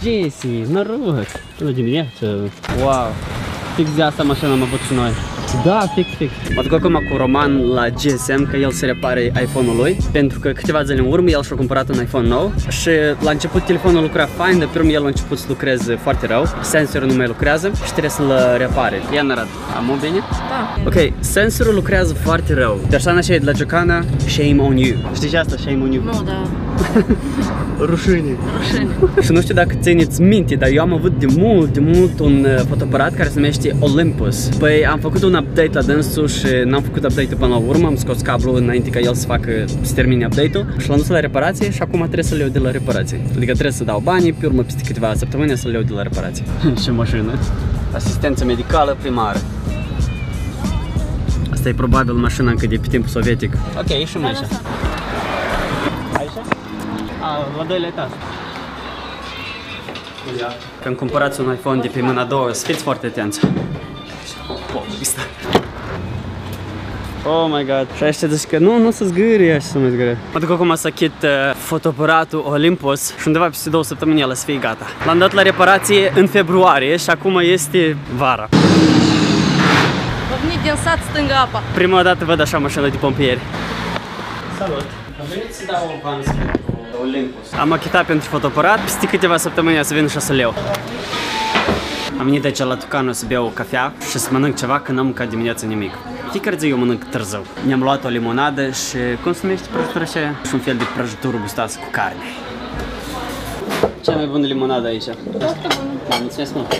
Jesse, noroc! Bună dimineața! Wow! Fix de asta mașina am avut și noi. Da, fix. Mă duc acum cu Roman la GSM că el se repare iPhone-ul lui, pentru că câteva zile în urmă el și-a cumpărat un iPhone nou și la început telefonul lucra fain, de pe el a început să lucreze foarte rău, sensorul nu mai lucrează și trebuie să-l repare. Ia ne arăt. Am bine? Da. Ok, sensorul lucrează foarte rău. Persoana așa e de la Giocana, shame on you. Știi ce asta, shame on you? Nu, da. Rușine. Și nu știu dacă țineți minte, dar eu am avut de mult un fotoaparat care se numește Olympus. Păi am făcut un update la dânsul și n-am făcut update-ul până la urmă, am scos cablul înainte ca el să termine update-ul și l-am dus la reparație și acum trebuie să le iau de la reparație. Adică trebuie să dau banii, pe urmă peste câteva săptămâni să le iau de la reparație. Și mașină. Asistență medicală primară. Asta e probabil mașina încă de pe timpul sovietic. Ok, ieșim aici. Aici? La doilea etaj. Când cumpărați un iPhone de pe mâna a doua, să fiți foarte atenți. Oh my god. Și ăștia zic că nu se zgârie așa să mă zgârie. Mă duc acum să achit fotoaparatul Olympus și undeva peste 2 săptămâni el să fie gata. L-am dat la reparație în februarie și acum este vara. Vă venit din sat stânga apa. Prima dată văd așa mașină de pompieri. Salut! Am venit să dau avans pentru Olympus. Am achitat pentru fotoaparat, peste câteva săptămâni să vin și să le iau. Am venit aici la Tucano să beau o cafea și să mănânc ceva, că n-am mâncat dimineața nimic. Fiecare zi eu mănânc târziu. Ne-am luat o limonadă și, cum se numește prăjitura așa? Și un fel de prăjitură gustați cu carne. Cea mai bună limonadă aici. Foarte bună. Da, mulțumesc mult.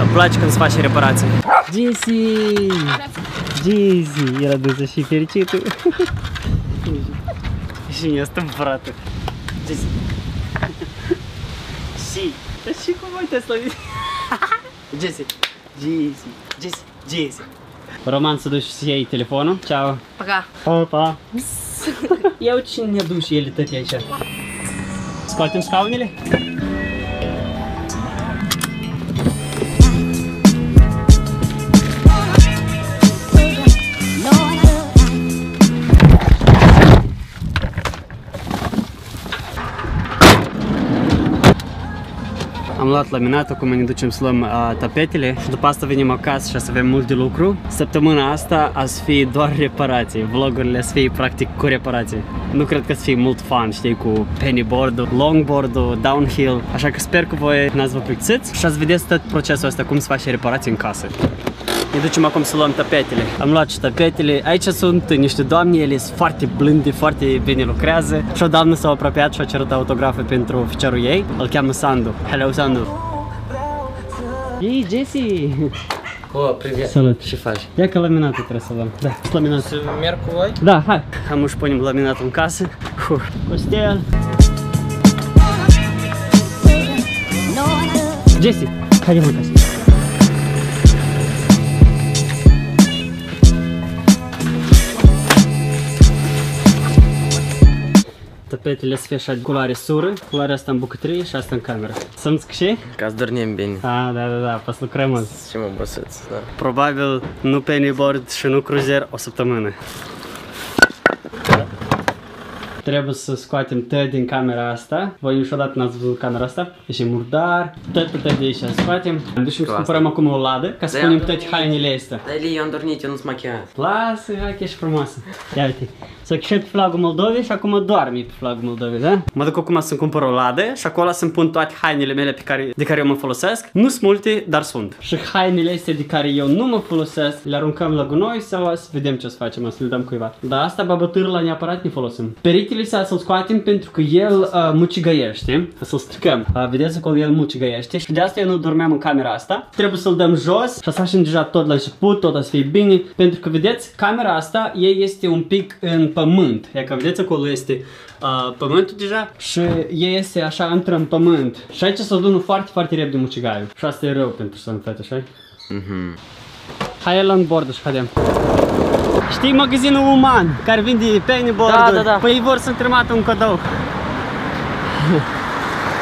Îmi place când se face reparație. Jesse, era dusă și fericită. Și mi-a stâmpărat. Jesse. Și cum uite să Jesse. Roman, să duci să iei telefonul. Ceau. Pa. Pa. Ia uite cine ne-a dus ele tăti aici. Scoatem scaunele? Am luat laminatul, acum ne ducem să luăm tapetele și după asta venim acasă și să avem mult de lucru. Săptămâna asta a să fie doar reparații, vlogurile să fie practic cu reparații. Nu cred că să fie mult fun, știi, cu pennyboard-ul, longboard-ul, downhill, așa că sper că voi n-ați vă plictiți și ați vedeți tot procesul ăsta, cum se face reparații în casă. Ne ducem acum să luăm tapetele. Am luat și tapetele. Aici sunt niște doamne, ele sunt foarte blânde, foarte bine lucrează. Și o doamnă s-a apropiat și a cerut autografe pentru oficerul ei. Îl cheamă Sandu. Hello, Sandu. Ei, Jesse! Oh, привет. Salut. Ce faci? Ia că laminatul trebuie să luăm. Da, laminatul. Să merg cu voi? Da, hai. Am și punem laminatul în casă. Costel. Jesse, haide în casă. Tapetele să fie așa de culoare sură, culoarea asta în bucătărie și asta în cameră. Să-mi zic și? Ca să dormim bine. Da, poți să lucrăm azi. Și mă obosiți, da. Probabil nu pennyboard și nu cruiser o săptămână. Trebuie să scoatem tot din camera asta. Voi niciodată n-ați văzut camera asta? E murdar. Tot de aici scoatem. Ducem să cumpărăm acum o ladă ca să punem toate hainele astea. Dar Eli, eu am dormit, eu nu-s machiat. Lasă, hai că ești frumoasă. Ia uite. S-a chișat pe flagul Moldovei și acum doarme pe flagul Moldovei, da? Mă duc acum să-mi cumpăr o ladă și acolo să-mi pun toate hainele mele de care eu mă folosesc. Nu sunt multe, dar sunt. Și hainele astea de care eu nu mă folosesc, le aruncăm la gunoi sau să vedem ce o să facem, să le dăm cuiva. Dar asta babătârla neapărat ne folosim. Peritele să-l scoatem pentru că el mucigăiește, să-l stricăm. Vedeți acolo el mucigăiește și de asta eu nu dormeam în camera asta. Trebuie să-l dăm jos și să facem deja tot la început, tot să fie bine, pentru că vedeți, camera asta ei este un pic în pământ. E că vedeți acolo este pământul deja și ei este așa intră în pământ. Și aici se adună foarte, foarte repede mucigaiul. Și asta e rău pentru sănătate, așa? Hai la bord și haidem. Știi magazinul Uman care vinde pennyboard-uri? Da. Păi ei vor să-mi trimită un cadou.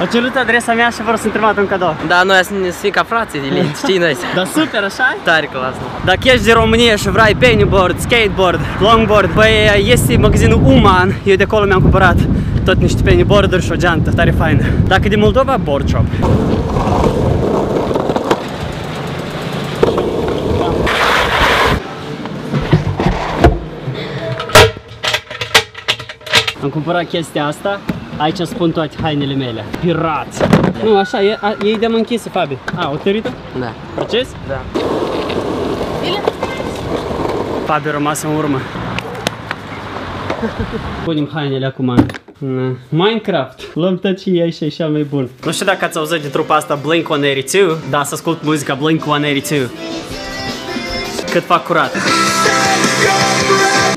Au cerut adresa mea și vor să-mi trimită un cadou. Da, noi să fim ca frații de linți, știi noi? Da, super, așa? Tare clasă. Dacă ești din România și vrei pennyboard, skateboard, longboard, păi este magazinul Uman, eu de acolo mi-am cumpărat tot niște pennyboard-uri și o geantă, tare faină. Dacă de Moldova, board shop. Am cumpărat chestia asta, aici spun toate hainele mele. Pirați! Nu, așa, ei de-am închisă, Fabi. A, o tărită? Da. Proces? Da. Fabi a rămas în urmă. Punem hainele acum în Minecraft. Luăm tot ce e și cel mai bun. Nu știu dacă ați auzit de trupa asta Blink-182, dar să ascult muzica Blink-182. Cât fac curat.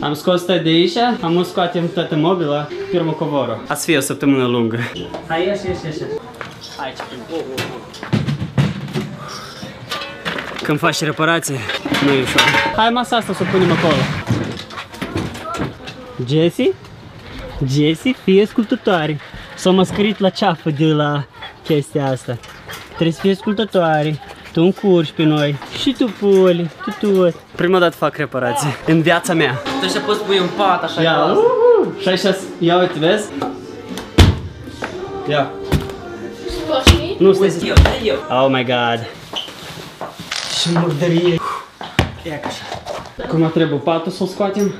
Am scos tot de aici, am scoatem toată mobila, firmă covorul. Ați fi o săptămână lungă. Hai, ieși. Aici. Când faci reparație, nu e ușor. Hai masa asta să o punem acolo. Jessie, fii ascultătoare. S-a măscărit la ceafă de la chestia asta. Trebuie să fii ascultătoare. Tu încurci pe noi. Și tu, Poli, tu tot. Prima dată fac reparație în viața mea. Tu așa poți pui un pat așa. Ia, și așa, ia uite, vezi? Ia. Nu, stai să... Eu. Oh my god. Și murdărie. Ia ca așa. Cum trebuie patul să-l scoatem?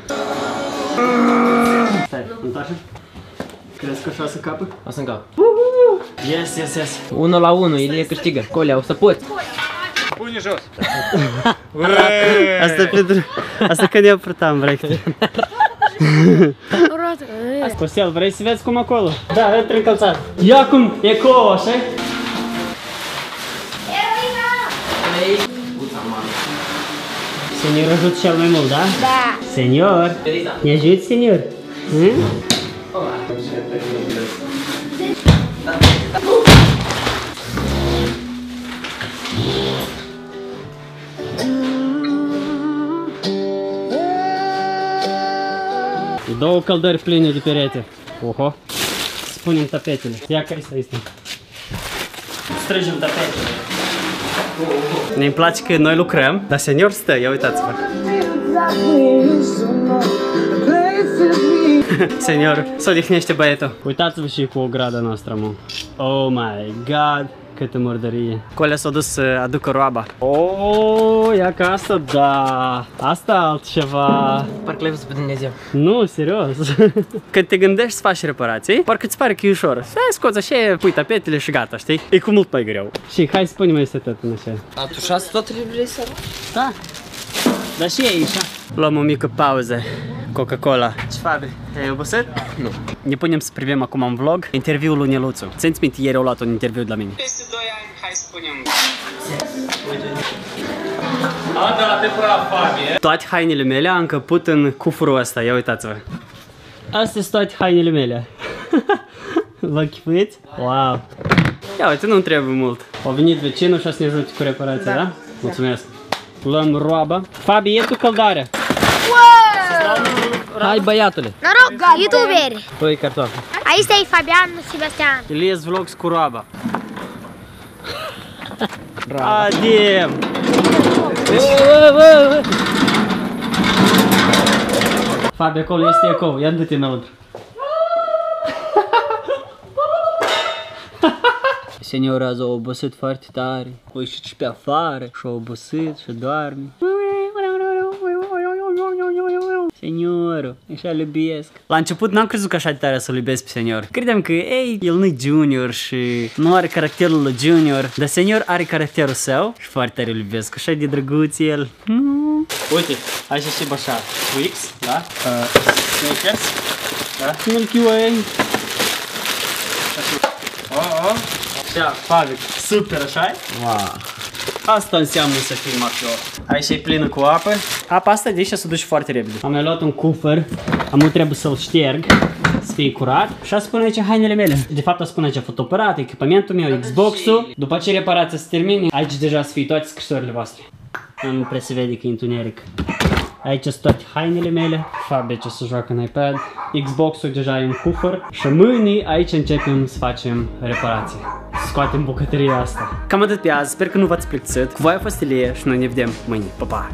Stai, întoarce. Crezi că așa să capă? O să încap. Yes. 1 la 1, Ilie câștigă. Colea, o să poți. Pune jos. Asta când eu purtam, vrei. Costel, vrei să vezi cum acolo? Da, intră încălțat. Ia cum, e colo, așa? Senior ajută cel mai mult, da? Da. Senior, ne ajuți, senior? Două căldări pline de perete. Oho. Spunem tapetele. Ia că este. Strângem tapetele. Ne-mi place că noi lucrăm, dar senior stă, ia uitați-vă. Senior, s-o odihnește băietul. Uitați-vă și cu ograda noastră, mă. Oh my god, câtă murdărie. Colea s-a dus să aducă roaba. Oh, ia că asta, da. Asta altceva. Parcă l-ai văzut pe Dumnezeu. Nu, serios. Când te gândești să faci reparații, parcă îți pare că e ușor. Să scoți așa, pui tapetele și gata, știi? E cu mult mai greu. Și hai să punem este tot în așa. Atușați tot vrei să? Da. Dar și aici. Luăm o mică pauză. Coca-Cola. Ce Fabi? Ai obosit? Nu. Ne punem să privim acum în vlog interviul lui Neluțu. Ți-ți minte, ieri au luat un interviu de la mine. Peste 2 ani, hai să spunem. A, da, te praf, Fabi. Toate hainele mele am încăput în cufrul ăsta, ia uitați-vă. Astea sunt toate hainele mele. Vă chipuiți? Wow. Ia uite, nu trebuie mult. A venit vecinul și a să ne ajute cu reparația, da? Mulțumesc. Luăm roaba. Fabi, e tu căldarea. Hai, băiatule. Noroc, youtuberi! Păi, cartofi. Aici e Fabian Sebastian. Elias Vlogs cu roaba. Adem! Fabi, acolo este ecou. Ia du-te înăuntru. Seniorul azi a obosit foarte tare. O ieșit și pe afară și a obosit și doarme. Seniorul, așa-l iubesc. La început n-am crezut că așa de tare să-l iubesc pe senior. Credeam că, ei, el nu-i junior și nu are caracterul lui junior. Dar senior are caracterul său și foarte tare îl iubesc. Așa de drăguț el. Uite, așa și așa. Twix, da? Snickers, da? Milky Way. Așa, Fabi, super, așa-i? Wow. Asta înseamnă să fii mafior. Aici e plină cu apă. Apa asta de aici se duce foarte repede. Am mai luat un cufăr. Am trebuie să-l șterg, să fie curat. Și a spune aici hainele mele. De fapt a spune aici fotoaparat, echipamentul meu, Xbox-ul. După ce reparația se termine, aici deja să fie toate scrisorile voastre. Nu prea se vede că e întuneric. Aici sunt toate hainele mele. Fabi ce se joacă în iPad. Xbox-ul deja e în cufăr. Și mâine aici începem să facem reparație. Scoatem bucătăria asta. Cam atât pe azi, sper că nu v-ați plictisit. Cu voi a fost Ilie și noi ne vedem mâine. Pa, pa!